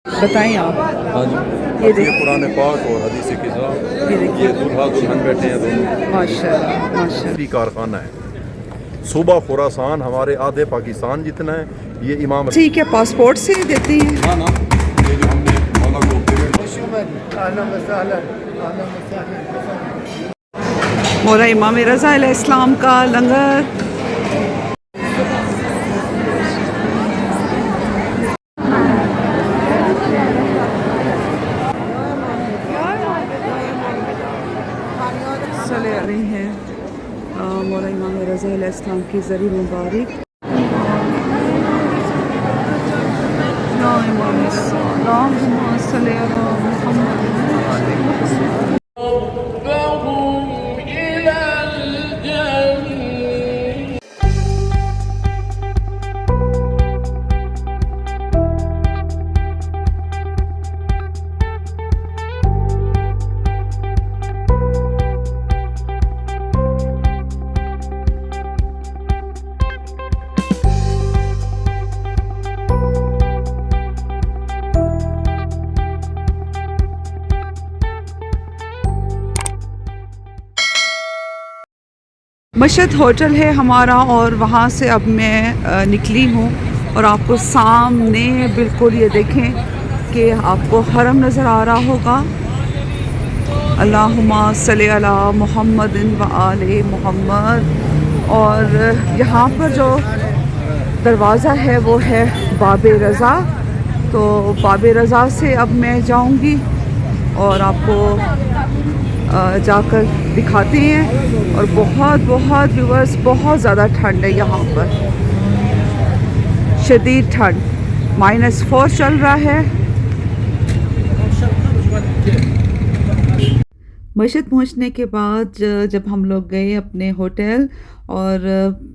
बताएं आप। हाँ जी, ये ये कुरान पाक और हदीस किताब, ये दूल्हा दुल्हन बैठे हैं दोनों। माशाल्लाह माशाल्लाह। ये कारखाना है, सूबा खुरासान हमारे आधे पाकिस्तान जितना है। ये इमाम अच्छा, ये क्या पासपोर्ट से देती हैं? ना ना, ये जो हमने मौला को पेमेंट मौला इमाम रज़ा अलैहिस्सलाम का लंगर। चले आ रहे हैं मौला इमाम रज़ा अलैहिस्सलाम की ज़री मुबारक। या इमाम सलाम सल्ले अला मुहम्मद। मशहद होटल है हमारा और वहाँ से अब मैं निकली हूँ और आपको सामने बिल्कुल ये देखें कि आपको हरम नज़र आ रहा होगा। अल्लाहुम्मा सल्ली अला मुहम्मदिन व आले मुहम्मद। और यहाँ पर जो दरवाज़ा है वो है बाब रज़ा। तो बाब रज़ा से अब मैं जाऊँगी और आपको जाकर दिखाते हैं। और बहुत बहुत व्यूअर्स, बहुत ज़्यादा ठंड है यहाँ पर, शदीद ठंड, -4 चल रहा है। मस्जिद पहुँचने के बाद जब हम लोग गए अपने होटल, और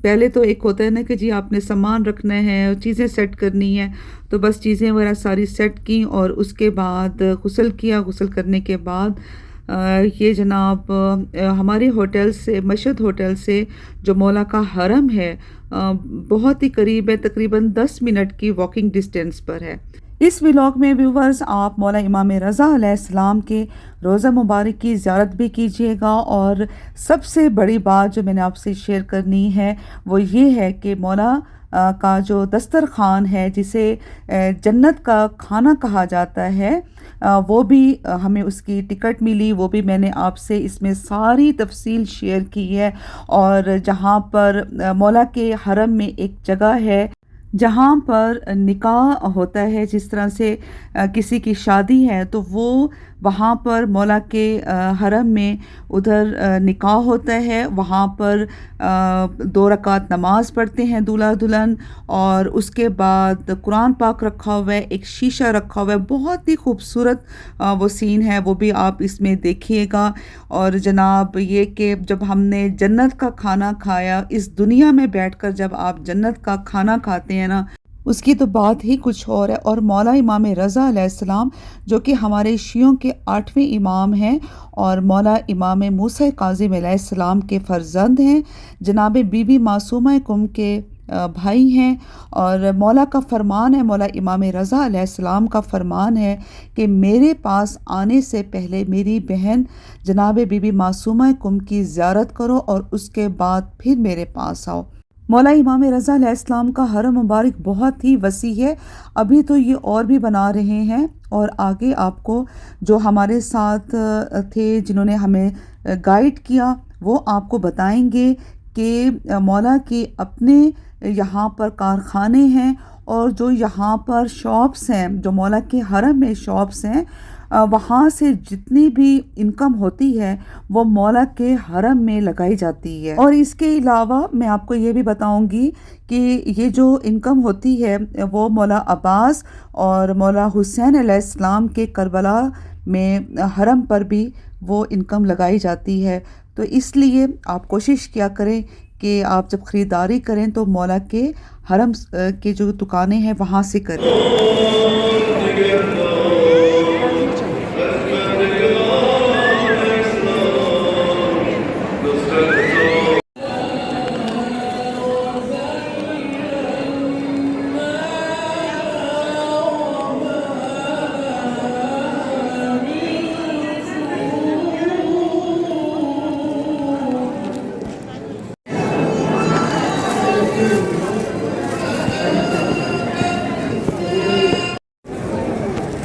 पहले तो एक होता है ना कि जी आपने सामान रखना है, चीज़ें सेट करनी है, तो बस चीज़ें वगैरह सारी सेट की और उसके बाद गुस्ल किया। गुस्ल करने के बाद ये जनाब हमारे होटल से, मस्जिद होटल से जो मौला का हरम है बहुत ही करीब है, तकरीबन 10 मिनट की वॉकिंग डिस्टेंस पर है। इस व्लॉग में व्यूवर्स आप मौला इमाम रज़ा अलैहिस्सलाम के रोज़ा मुबारक की ज़ियारत भी कीजिएगा। और सबसे बड़ी बात जो मैंने आपसे शेयर करनी है वो ये है कि मौला का जो दस्तरखान है, जिसे जन्नत का खाना कहा जाता है, वो भी हमें उसकी टिकट मिली। वो भी मैंने आपसे इसमें सारी तफसील शेयर की है। और जहाँ पर मौला के हरम में एक जगह है जहाँ पर निकाह होता है, जिस तरह से किसी की शादी है तो वो वहाँ पर मौला के हरम में उधर निकाह होता है। वहाँ पर 2 रकात नमाज पढ़ते हैं दूल्हा दुल्हन, और उसके बाद कुरान पाक रखा हुआ है, एक शीशा रखा हुआ है, बहुत ही खूबसूरत वो सीन है, वो भी आप इसमें देखिएगा। और जनाब ये कि जब हमने जन्नत का खाना खाया, इस दुनिया में बैठकर जब आप जन्नत का खाना खाते हैं ना, उसकी तो बात ही कुछ और है। और मौला इमाम रज़ा अलैहिस्सलाम जो कि हमारे शियों के 8वें इमाम हैं और मौला इमाम मूसा काज़िम अलैहिस्सलाम के फ़र्जंद हैं, जनाब बीबी मासूमा कुम के भाई हैं। और मौला का फ़रमान है, मौला इमाम रज़ा अलैहिस्सलाम का फ़रमान है कि मेरे पास आने से पहले मेरी बहन जनाब बीबी मासूमा कुम की ज़ियारत करो और उसके बाद फिर मेरे पास आओ। मौला इमाम रज़ा अलैहिस्सलाम का हरम मुबारक बहुत ही वसी है। अभी तो ये और भी बना रहे हैं, और आगे आपको जो हमारे साथ थे, जिन्होंने हमें गाइड किया, वो आपको बताएंगे कि मौला के अपने यहाँ पर कारखाने हैं और जो यहाँ पर शॉप्स हैं, जो मौला के हरम में शॉप्स हैं, वहाँ से जितनी भी इनकम होती है वो मौला के हरम में लगाई जाती है। और इसके अलावा मैं आपको ये भी बताऊंगी कि ये जो इनकम होती है वो मौला अब्बास और मौला हुसैन अलैहिस्सलाम के करबला में हरम पर भी वो इनकम लगाई जाती है। तो इसलिए आप कोशिश किया करें कि आप जब ख़रीदारी करें तो मौला के हरम के जो दुकानें हैं वहाँ से करें।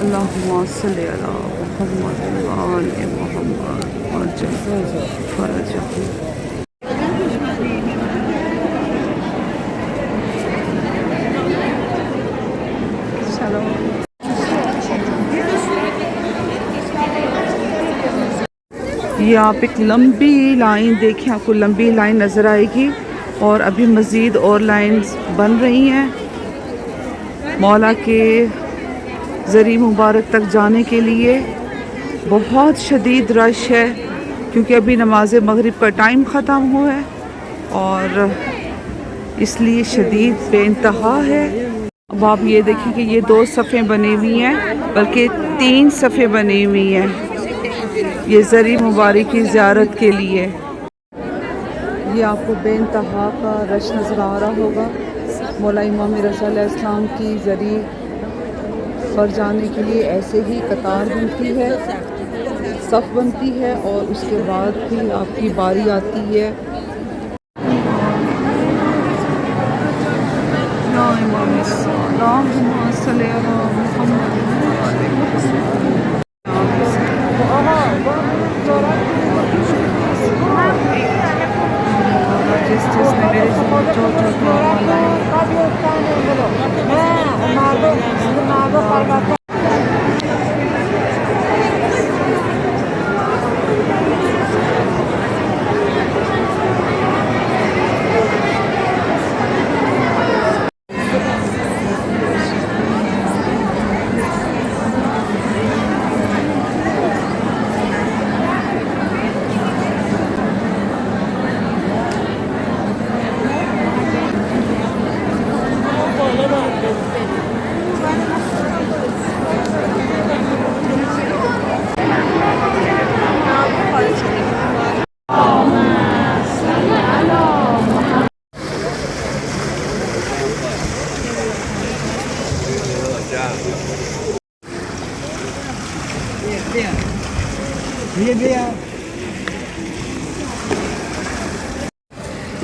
अल्लाहुम्मा सल्लि अला मुहम्मद व आले मुहम्मद वअज्जल फरजहू। ये आप एक लंबी लाइन देखें, आपको लंबी लाइन नज़र आएगी और अभी मज़ीद और लाइंस बन रही हैं मौला के ज़री मुबारक तक जाने के लिए। बहुत शदीद रश है क्योंकि अभी नमाज मगरिब का टाइम ख़त्म हुआ है और इसलिए शदीद बेइंतहा है। अब आप ये देखिए कि ये 2 सफ़ें बनी हुई हैं, बल्कि 3 सफ़ें बनी हुई हैं ये ज़री मुबारक की ज़ियारत के लिए। ये आपको बेइंतहा का रश नज़र आ रहा होगा। मौला इमाम रज़ा अलैहिस्सलाम की ज़री पर जाने के लिए ऐसे ही कतार बनती है, सफ़ बनती है और उसके बाद फिर आपकी बारी आती है।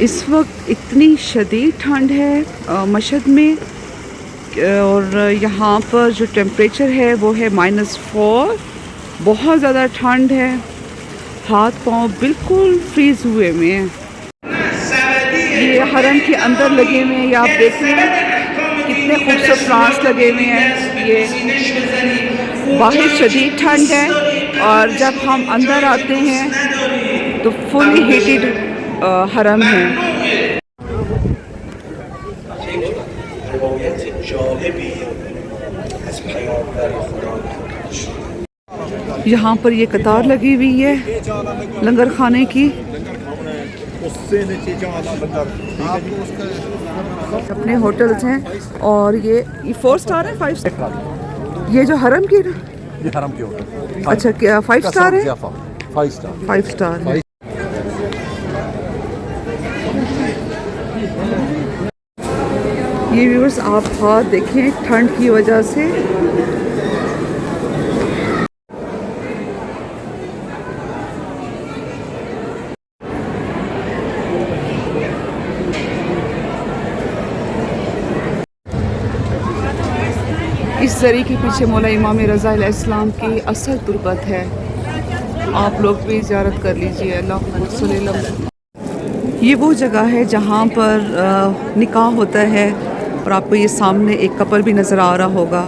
इस वक्त इतनी शदीद ठंड है मशहद में और यहाँ पर जो टेम्परेचर है वो है -4। बहुत ज़्यादा ठंड है, हाथ पाँव बिल्कुल फ्रीज़ हुए हुए हैं। ये हरम के अंदर लगे हुए हैं, ये आप देख रहे हैं कितने खूबसूरत प्लांट्स लगे हुए हैं। ये बाहर शदीद ठंड है और जब हम अंदर आते हैं तो फुली हीटेड हरम है। यहाँ पर ये कतार लगी हुई है लंगर खाने की। अपने होटल्स हैं और ये 4 स्टार है 5 स्टार? ये जो हरम की ये हरम के होटल। अच्छा क्या 5 स्टार है? 5 स्टार। 5 स्टार है। ये व्यूअर्स आप हाथ देखें ठंड की वजह से। इस ज़री के पीछे मौला इमाम रज़ा अलैहिस्सलाम की असल तुर्बत है। आप लोग भी ज़ियारत कर लीजिए। अल्लाहुम्मा सल्लि अला। ये वो जगह है जहाँ पर निकाह होता है और आपको ये सामने एक कपल भी नज़र आ रहा होगा।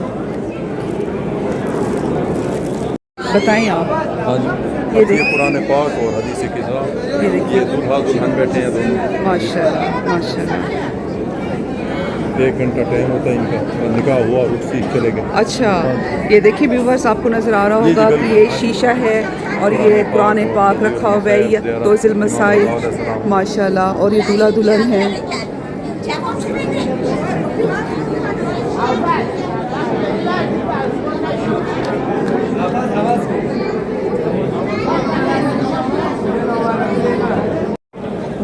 बताएं आप। हाँ जी, ये कुरान पाक और हदीस किताब। ये देखिए दूल्हा दुल्हन बैठे हैं दोनों। माशाल्लाह माशाल्लाह। 1 घंटा टाइम होता है इनका और निकाह हुआ रुक सीख चले गए। अच्छा ये देखिए व्यूअर्स आपको नज़र आ रहा होगा कि ये शीशा है और ये कुरान पाक रखा हुआ है। ये 2 ज़िलमसाइल माशाल्लाह और ये दूल्हा दुल्हन है।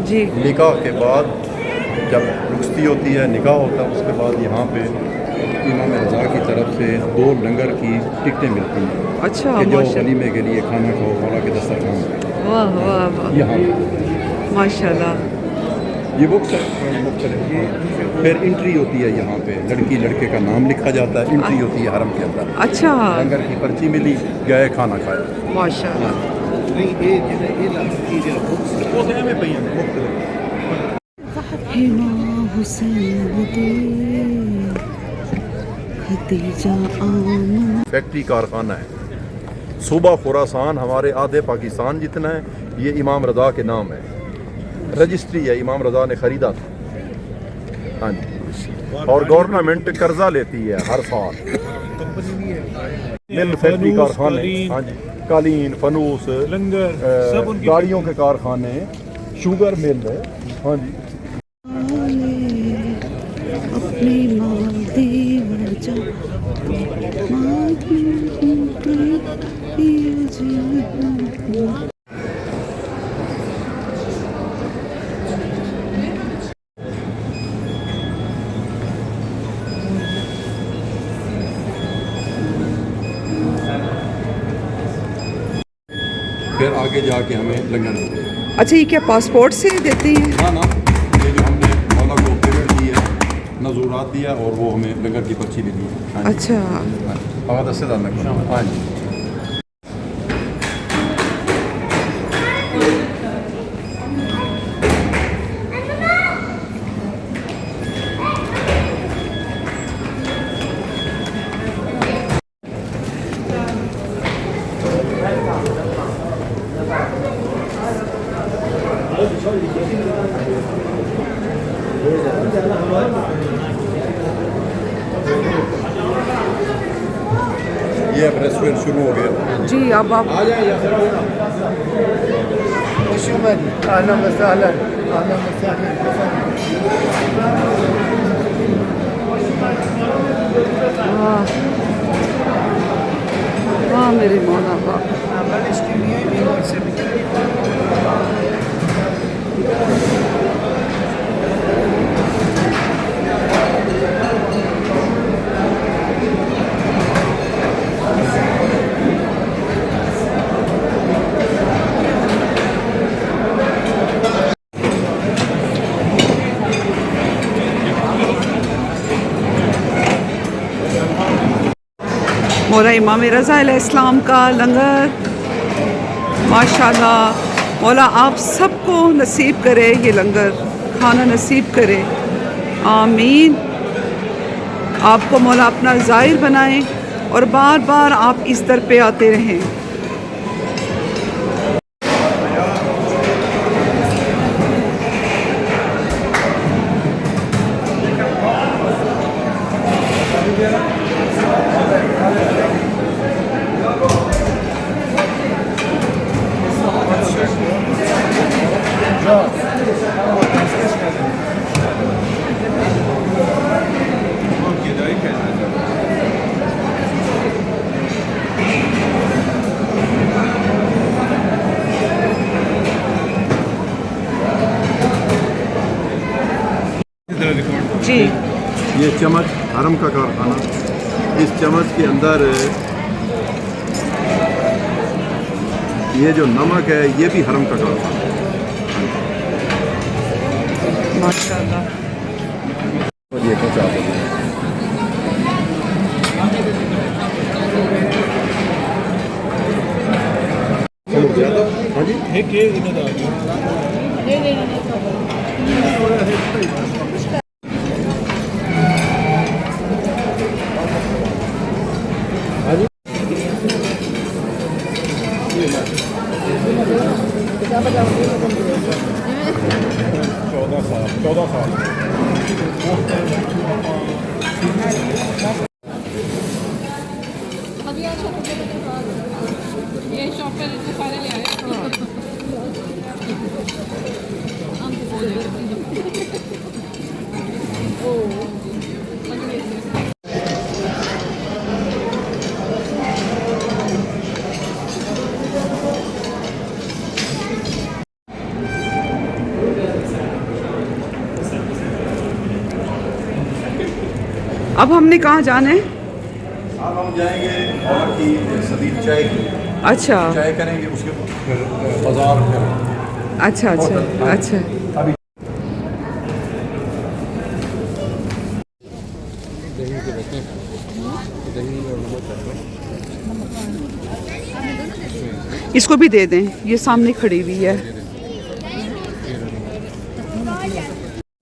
जी निकाह के बाद जब रुखसती होती है, निकाह होता है, उसके बाद यहाँ पे इमाम रज़ा की तरफ से 2 लंगर की टिकटें मिलती हैं। अच्छा कि जो वलीमे के लिए खाना खाओ मौला के दस्तरखान। वाह वाह वाह यहाँ माशाल्लाह। ये बुक्स है मुख्तलिफ। फिर एंट्री होती है यहाँ पे, लड़की लड़के का नाम लिखा जाता है, एंट्री होती है हरम के अंदर। अच्छा, लंगर की पर्ची मिली, गए खाना खाया। माशाल्लाह। हिमा हुसैन दे खदीजा आमन। फैक्ट्री कारखाना है, सूबा खुरासान हमारे आधे पाकिस्तान जितना है, ये इमाम रज़ा के नाम है। रजिस्ट्री है, इमाम रज़ा ने ख़रीदा था। हाँ जी, और गवर्नमेंट कर्जा लेती है हर साल। मिल फैक्ट्री कारखाने, हाँ जी, कालीन, फनूस, लंगर, गाड़ियों के कारखाने, शुगर मिल है। हाँ जी, अपनी मालदीव जा फिर आगे जाके हमें लंगर मिलते हैं। अच्छा, ये क्या पासपोर्ट से देते हैं? हाँ ना, ये जो हमने मौला को पेमेंट दी है, नजूरात दिया, और वो हमें लंगर की पर्ची भी दी है। हाँ जी। अच्छा, हाँ, दस से हाँ जी। ये अब रेस्टोरेंट शुरू हो गया जी। अब आप आ जाए। वाह वाह मेरे मौला वाह। मौला इमाम रज़ा अलैहिस्सलाम का लंगर, माशाल्लाह। मौला आप सबको नसीब करे, ये लंगर खाना नसीब करे, आमीन। आपको मौला अपना ज़ाहिर बनाए और बार बार आप इस दर पे आते रहें। जी, ये चम्मच हरम का कारखाना, इस चम्मच के अंदर ये जो नमक है, ये भी हरम का कारखाना है। माशाल्लाह। ये कुछ आप हाँ जी, ये शॉप पे इतने सारे ले आए। अब हमने कहाँ जाना है? अब हम जाएंगे और की सदीद चाय की, अच्छा चाय करेंगे, उसके फिर बाजार। अच्छा अच्छा अच्छा। अभी इसको भी दे दें, ये सामने खड़ी हुई है।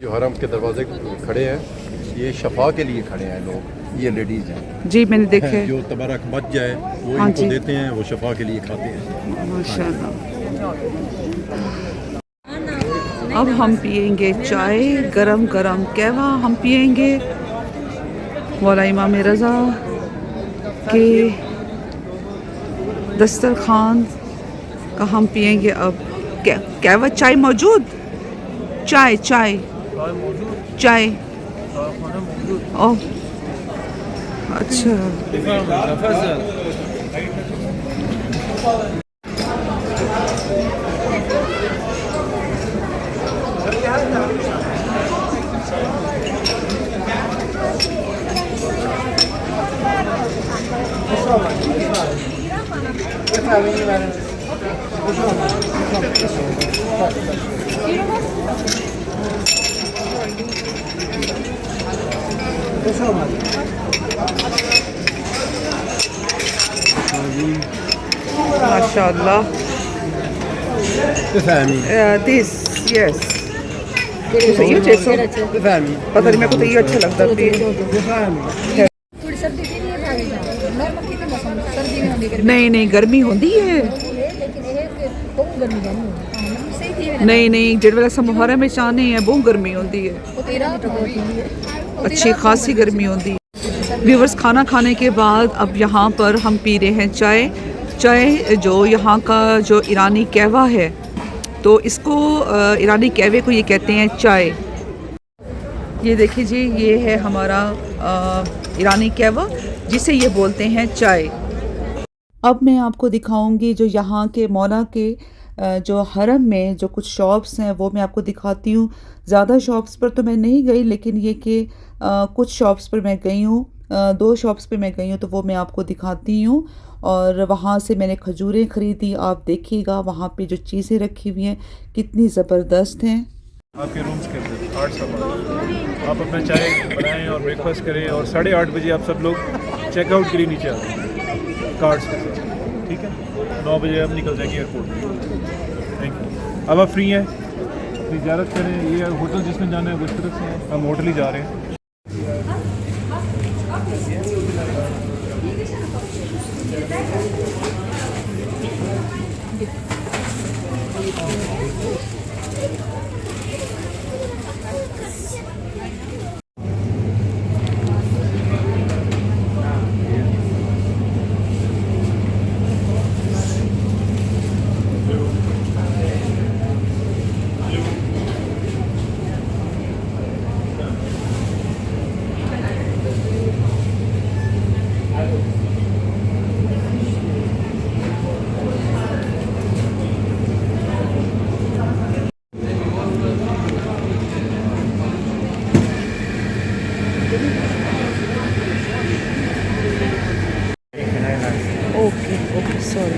जो हरम के दरवाजे खड़े हैं, ये शफा के लिए खड़े हैं लोग, ये लेडीज़ हैं जी मैंने देखे। जो तबरक बच जाए वो हाँ इनको जी। देते हैं, वो शफा के लिए खाते हैं। माशाल्लाह। अब हम पियेंगे चाय, गरम गरम कहवा हम पियेंगे मौला इमाम रज़ा के दस्तरखान का हम पियेंगे अब कहवा। चाय मौजूद? चाय चाय चाय ओह अच्छा। माशाल्लाह। दिस यस सही है। जैसे पता नहीं मेरे को तो ये अच्छा लगता है। थोड़ी सर्दी भी नहीं है नॉर्मल कितने मौसम सर्दी में होंगी नहीं नहीं गर्मी होती है। लेकिन ये बहुत गर्मी गर्मी सही थी नहीं नहीं जिस वेले अस मुहर्रम में आने हैं बहुत गर्मी होती है, रात होती है अच्छी खासी गर्मी होती है। व्यूवर्स खाना खाने के बाद अब यहाँ पर हम पी रहे हैं चाय। चाय जो यहाँ का जो ईरानी कहवा है, तो इसको ईरानी कहवे को ये कहते हैं चाय। ये देखिए जी, ये है हमारा ईरानी कहवा जिसे ये बोलते हैं चाय। अब मैं आपको दिखाऊंगी जो यहाँ के मौला के जो हरम में जो कुछ शॉप्स हैं वो मैं आपको दिखाती हूँ। ज़्यादा शॉप्स पर तो मैं नहीं गई, लेकिन ये कि कुछ शॉप्स पर मैं गई हूँ, 2 शॉप्स पे मैं गई हूँ, तो वो मैं आपको दिखाती हूँ। और वहाँ से मैंने खजूरें ख़रीदी। आप देखिएगा वहाँ पे जो चीज़ें रखी हुई हैं कितनी ज़बरदस्त हैं। आपके रूम्स के अंदर 8 सामान आप अपना चाय बनाएं और ब्रेकफास्ट करें, और 8:30 बजे आप सब लोग चेकआउट के लिए नीचे आ जाएं कार्ड्स के साथ, ठीक है। 9 बजे हम निकल जाएंगे एयरपोर्ट। Thank you. अब आप फ्री हैं, अपनी ज़ियारत करें। ये होटल जिसमें जाना है वो इस तरफ से है, हम होटल ही जा रहे हैं। Okay sorry.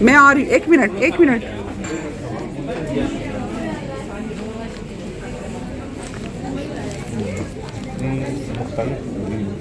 मैं आ रही हूँ, 1 मिनट 1 मिनट।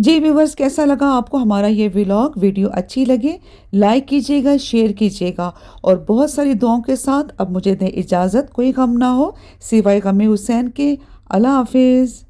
जी व्यूवर्स, कैसा लगा आपको हमारा ये व्लॉग? वीडियो अच्छी लगे लाइक कीजिएगा, शेयर कीजिएगा और बहुत सारी दुआओं के साथ अब मुझे दें इजाज़त। कोई गम ना हो सिवाय गम हुसैन के। अल्लाह हाफिज़।